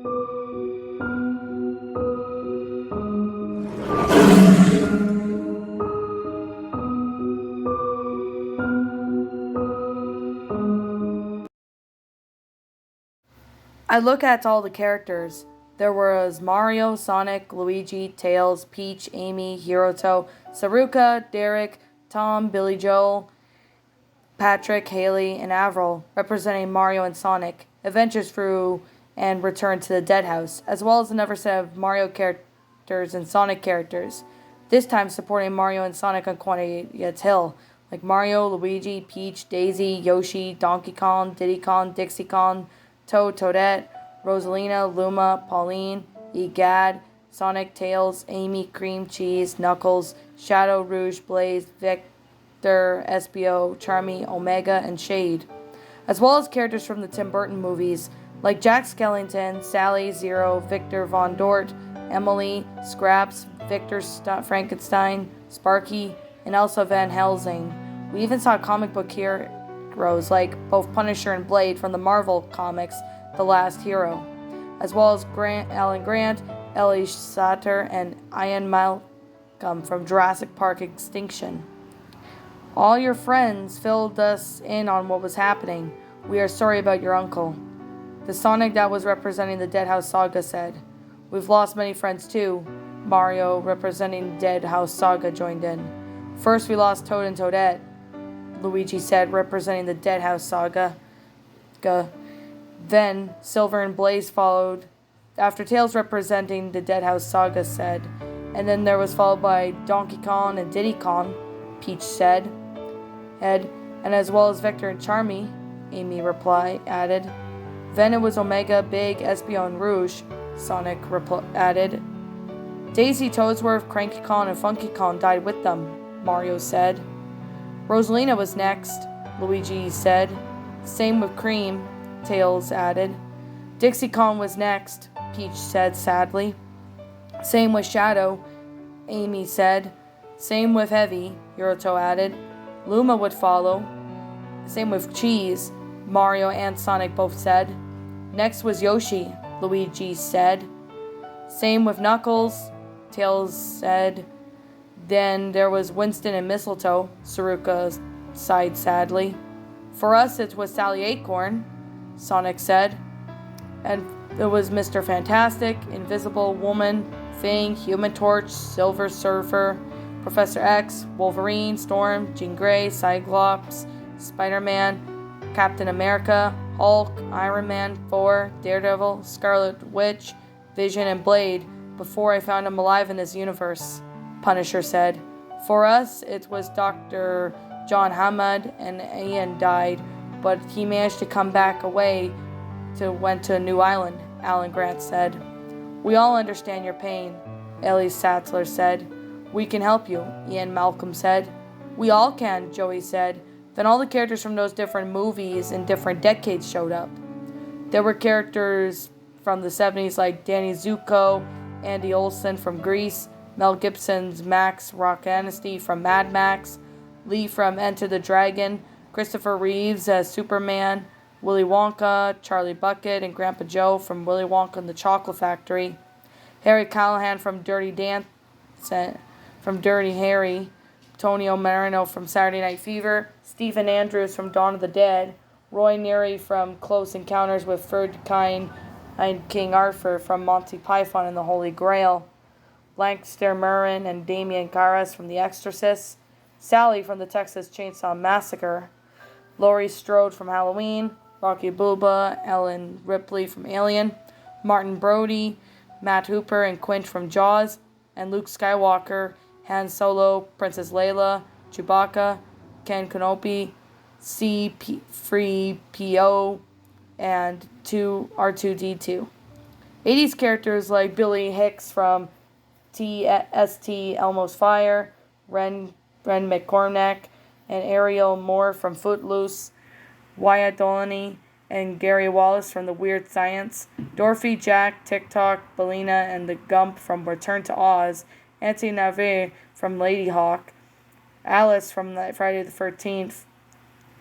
I look at all the characters. There was Mario, Sonic, Luigi, Tails, Peach, Amy, Hiroto, Saruka, Derek, Tom, Billy Joel, Patrick, Haley, and Avril, representing Mario and Sonic, adventures through and return to the Dead House, as well as another set of Mario characters and Sonic characters, this time supporting Mario and Sonic on Quantia's Hill, like Mario, Luigi, Peach, Daisy, Yoshi, Donkey Kong, Diddy Kong, Dixie Kong, Toad, Toadette, Rosalina, Luma, Pauline, Egad, Sonic, Tails, Amy, Cream Cheese, Knuckles, Shadow, Rouge, Blaze, Victor, SBO, Charmy, Omega, and Shade, as well as characters from the Tim Burton movies like Jack Skellington, Sally, Zero, Victor Von Dort, Emily, Scraps, Victor Frankenstein, Sparky, and Elsa Van Helsing. We even saw comic book heroes like both Punisher and Blade from the Marvel comics The Last Hero, as well as Alan Grant, Ellie Satter, and Ian Malcolm from Jurassic Park Extinction. All your friends filled us in on what was happening. We are sorry about your uncle. The Sonic that was representing the Dead House Saga said. We've lost many friends too. Mario, representing Dead House Saga, joined in. First we lost Toad and Toadette, Luigi said, representing the Dead House Saga. Then Silver and Blaze followed, after Tails representing the Dead House Saga said. And then there was followed by Donkey Kong and Diddy Kong, Peach said. And as well as Vector and Charmy, Amy added. Then it was Omega, Big, Espeon, and Rouge, Sonic added. Daisy, Toadsworth, Cranky Kong, and Funky Kong died with them, Mario said. Rosalina was next, Luigi said. Same with Cream, Tails added. Dixie Kong was next, Peach said sadly. Same with Shadow, Amy said. Same with Heavy, Hiroto added. Luma would follow. Same with Cheese, Mario and Sonic both said. Next was Yoshi, Luigi said. Same with Knuckles, Tails said. Then there was Winston and Mistletoe, Saruka sighed sadly. For us it was Sally Acorn, Sonic said. And it was Mr. Fantastic, Invisible Woman, Thing, Human Torch, Silver Surfer, Professor X, Wolverine, Storm, Jean Grey, Cyclops, Spider-Man, Captain America, Hulk, Iron Man, Thor, Daredevil, Scarlet Witch, Vision, and Blade before I found him alive in this universe, Punisher said. For us, it was Dr. John Hammond, and Ian died, but he managed to come back went to a new island, Alan Grant said. We all understand your pain, Ellie Sattler said. We can help you, Ian Malcolm said. We all can, Joey said. Then all the characters from those different movies in different decades showed up. There were characters from the 70s like Danny Zuko, Andy Olsen from Grease, Mel Gibson's Max Rockanesty from Mad Max, Lee from Enter the Dragon, Christopher Reeves as Superman, Willy Wonka, Charlie Bucket, and Grandpa Joe from Willy Wonka and the Chocolate Factory, Harry Callahan from Dirty Harry, Tonio Marino from Saturday Night Fever, Stephen Andrews from Dawn of the Dead, Roy Neary from Close Encounters with Third Kind and King Arthur from Monty Python and the Holy Grail, Lancaster Murrin and Damian Garras from The Exorcist, Sally from the Texas Chainsaw Massacre, Laurie Strode from Halloween, Rocky Booba, Ellen Ripley from Alien, Martin Brody, Matt Hooper and Quint from Jaws, and Luke Skywalker, Han Solo, Princess Leia, Chewbacca, Ken Kenobi, C-3PO, and R2-D2. 80s characters like Billy Hicks from TST Elmo's Fire, Ren McCormack, and Ariel Moore from Footloose, Wyatt Dolany and Gary Wallace from The Weird Science, Dorothy, Jack, TikTok, Belina, and the Gump from Return to Oz, Auntie Nave from Lady Hawk, Alice from Friday the 13th,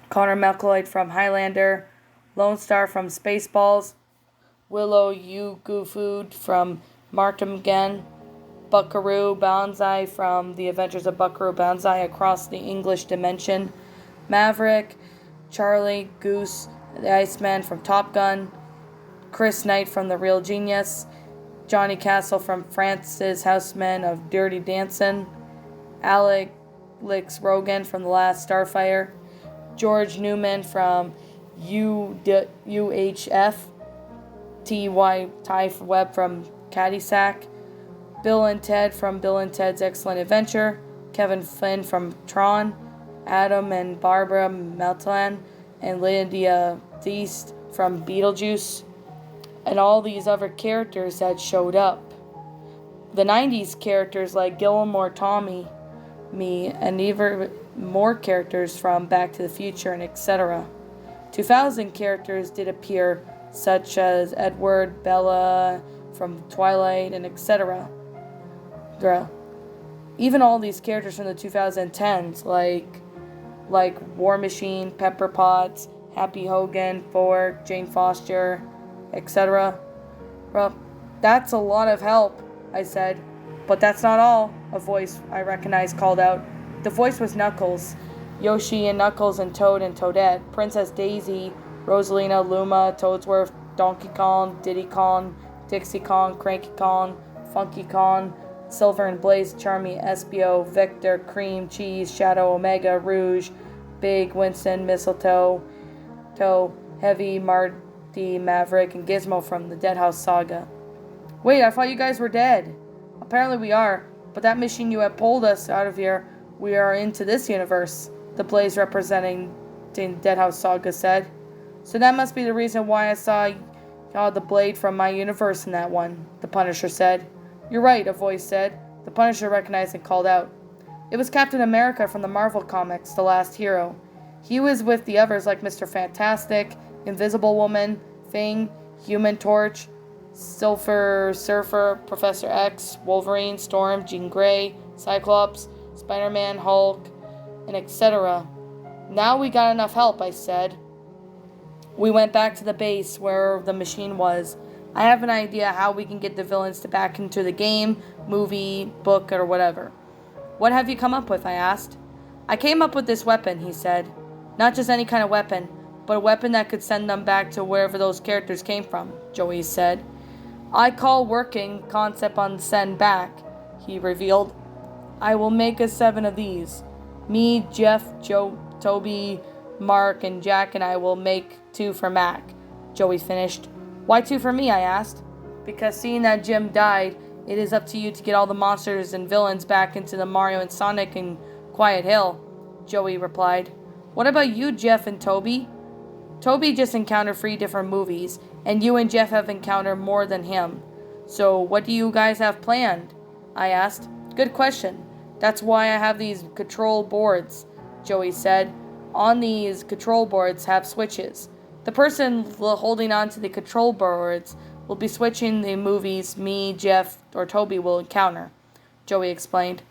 Connor McLeod from Highlander, Lone Star from Spaceballs, Willow Yugufu from Markham again, Buckaroo Banzai from The Adventures of Buckaroo Banzai Across the English Dimension, Maverick, Charlie Goose, the Iceman from Top Gun, Chris Knight from The Real Genius, Johnny Castle from Francis Houseman of Dirty Dancin', Alex Rogan from The Last Starfighter, George Newman from UHF, Ty Webb from Caddyshack, Bill and Ted from Bill and Ted's Excellent Adventure, Kevin Flynn from Tron, Adam and Barbara Meltlan, and Lydia Feast from Beetlejuice, and all these other characters that showed up. The 90s characters like Gilmore Tommy, me, and even more characters from Back to the Future and etc. 2000 characters did appear, such as Edward, Bella from Twilight, and etc. Even all these characters from the 2010s, like War Machine, Pepper Potts, Happy Hogan, Fork, Jane Foster, etc. Well, that's a lot of help, I said. But that's not all, a voice I recognized called out. The voice was Knuckles. Yoshi and Knuckles and Toad and Toadette, Princess Daisy, Rosalina, Luma, Toadsworth, Donkey Kong, Diddy Kong, Dixie Kong, Cranky Kong, Funky Kong, Silver and Blaze, Charmy, Espio, Victor, Cream, Cheese, Shadow, Omega, Rouge, Big, Winston, Mistletoe, Heavy, Marty, Maverick, and Gizmo from the Deadhouse Saga. Wait, I thought you guys were dead. Apparently we are, but that mission you have pulled us out of here, we are into this universe, the Blaze representing the Deadhouse Saga said. So that must be the reason why I saw the blade from my universe in that one, the Punisher said. You're right, a voice said. The Punisher recognized and called out. It was Captain America from the Marvel Comics, The Last Hero. He was with the others like Mr. Fantastic, Invisible Woman, Thing, Human Torch, Silver Surfer, Professor X, Wolverine, Storm, Jean Grey, Cyclops, Spider-Man, Hulk, and etc. Now we got enough help, I said. We went back to the base where the machine was. I have an idea how we can get the villains to back into the game, movie, book, or whatever. What have you come up with? I asked. I came up with this weapon, he said. Not just any kind of weapon, but a weapon that could send them back to wherever those characters came from, Joey said. I call working concept on send back, he revealed. I will make us 7 of these. Me, Jeff, Joe, Toby, Mark, and Jack, and I will make 2 for Mac, Joey finished. Why 2 for me, I asked. Because seeing that Jim died, it is up to you to get all the monsters and villains back into the Mario and Sonic and Quiet Hill, Joey replied. What about you, Jeff and Toby? Toby just encountered 3 different movies, and you and Jeff have encountered more than him. So what do you guys have planned? I asked. Good question. That's why I have these control boards, Joey said. On these control boards have switches. The person holding on to the control boards will be switching the movies me, Jeff, or Toby will encounter, Joey explained.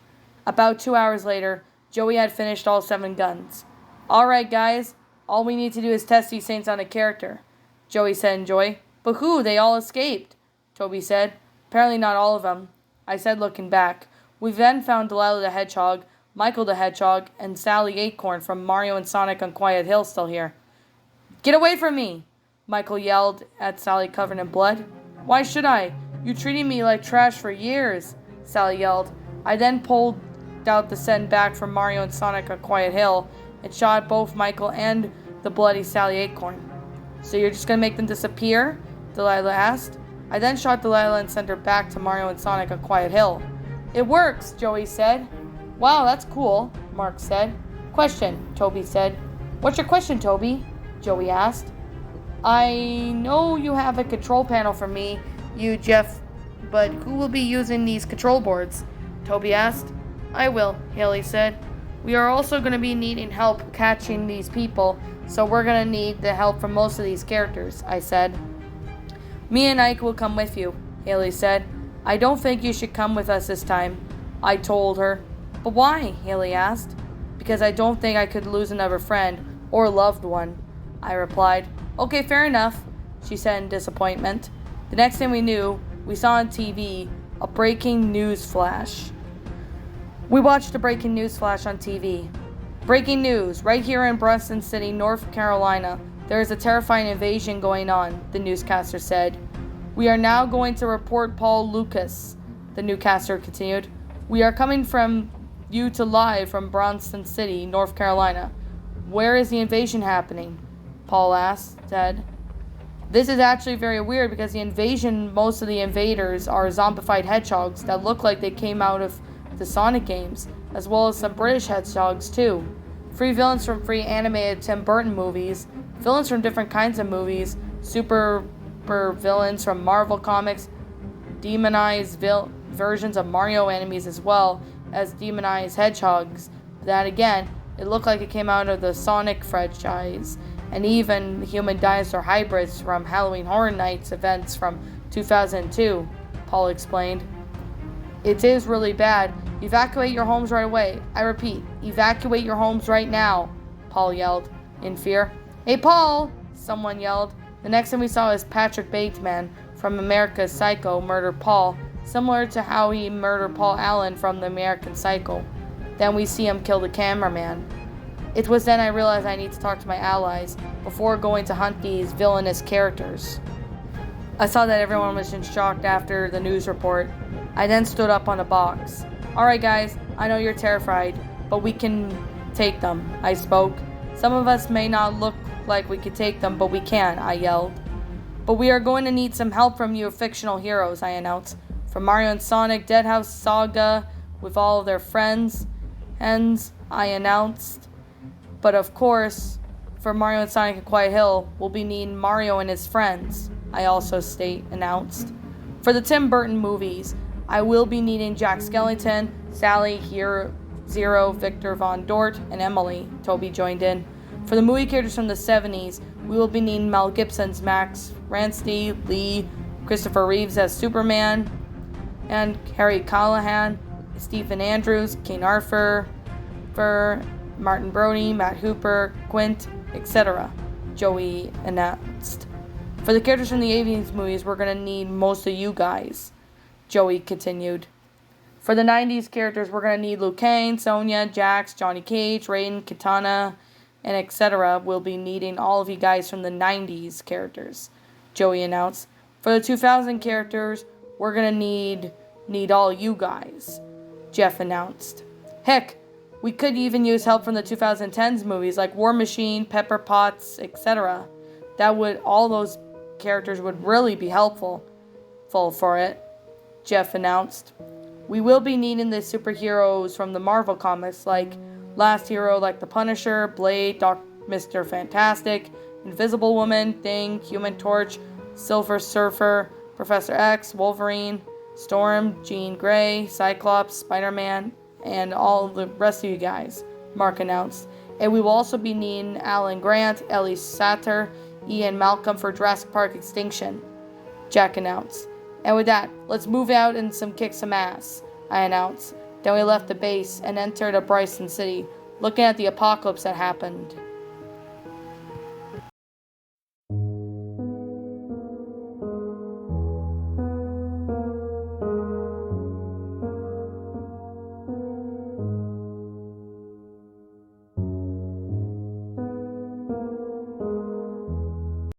About 2 hours later, Joey had finished all 7 guns. Alright, guys, all we need to do is test these things on a character, Joey said in joy. But who? They all escaped, Toby said. Apparently not all of them, I said looking back. We then found Delilah the Hedgehog, Michael the Hedgehog, and Sally Acorn from Mario and Sonic on Quiet Hill still here. Get away from me! Michael yelled at Sally covered in blood. Why should I? You treated me like trash for years, Sally yelled. I then pulled out the send back from Mario and Sonic on Quiet Hill and shot both Michael and the bloody Sally Acorn. So you're just gonna make them disappear? Delilah asked. I then shot Delilah and sent her back to Mario and Sonic on Quiet Hill. It works, Joey said. Wow, that's cool, Mark said. Question, Toby said. What's your question, Toby? Joey asked. I know you have a control panel for me, you, Jeff, but who will be using these control boards? Toby asked. I will, Haley said. We are also going to be needing help catching these people, so we're going to need the help from most of these characters, I said. Me and Ike will come with you, Haley said. I don't think you should come with us this time, I told her. But why? Haley asked. Because I don't think I could lose another friend or loved one, I replied. Okay, fair enough, she said in disappointment. The next thing we knew, we saw on TV a breaking news flash. We watched a breaking news flash on TV. Breaking news, right here in Brunson City, North Carolina. There is a terrifying invasion going on, the newscaster said. We are now going to report Paul Lucas, the newscaster continued. We are coming from you to live from Brunson City, North Carolina. Where is the invasion happening? Paul asked Ted. This is actually very weird because the invasion, most of the invaders are zombified hedgehogs that look like they came out of the Sonic games, as well as some British hedgehogs too. Free villains from free animated Tim Burton movies, villains from different kinds of movies, super villains from Marvel Comics, demonized versions of Mario enemies as well as demonized hedgehogs. That again, it looked like it came out of the Sonic franchise, and even human dinosaur hybrids from Halloween Horror Nights events from 2002, Paul explained. It is really bad. Evacuate your homes right away. I repeat, evacuate your homes right now, Paul yelled in fear. Hey, Paul, someone yelled. The next thing we saw is Patrick Bateman from America's Psycho murdered Paul, similar to how he murdered Paul Allen from the American Psycho. Then we see him kill the cameraman. It was then I realized I need to talk to my allies before going to hunt these villainous characters. I saw that everyone was in shock after the news report. I then stood up on a box. Alright guys, I know you're terrified, but we can take them, I spoke. Some of us may not look like we could take them, but we can, I yelled. But we are going to need some help from you fictional heroes, I announced. From Mario and Sonic, Deadhouse Saga, with all of their friends, and I announced. But of course, for Mario and Sonic and Quiet Hill, we'll be needing Mario and his friends, I also announced. For the Tim Burton movies, I will be needing Jack Skellington, Sally, Zero, Victor Von Dort, and Emily. Toby joined in. For the movie characters from the 70s, we will be needing Mel Gibson's Max Ransty, Lee, Christopher Reeves as Superman, and Harry Callahan, Stephen Andrews, King Arthur, Martin Brody, Matt Hooper, Quint, etc. Joey announced. For the characters from the 80s movies, we're going to need most of you guys, Joey continued. For the 90s characters, we're going to need Liu Kang, Sonya, Jax, Johnny Cage, Raiden, Katana, and etc. We'll be needing all of you guys from the 90s characters, Joey announced. For the 2000 characters, we're going to need all you guys, Jeff announced. Heck, we could even use help from the 2010s movies like War Machine, Pepper Potts, etc. All those characters would really be helpful for it, Jeff announced. We will be needing the superheroes from the Marvel comics like Last Hero like the Punisher, Blade, Mr. Fantastic, Invisible Woman, Thing, Human Torch, Silver Surfer, Professor X, Wolverine, Storm, Jean Grey, Cyclops, Spider-Man, and all the rest of you guys, Mark announced. And we will also be needing Alan Grant, Ellie Satter, Ian Malcolm for Jurassic Park Extinction, Jack announced. And with that, let's move out and kick some ass, I announced. Then we left the base and entered a Bryson City, looking at the apocalypse that happened.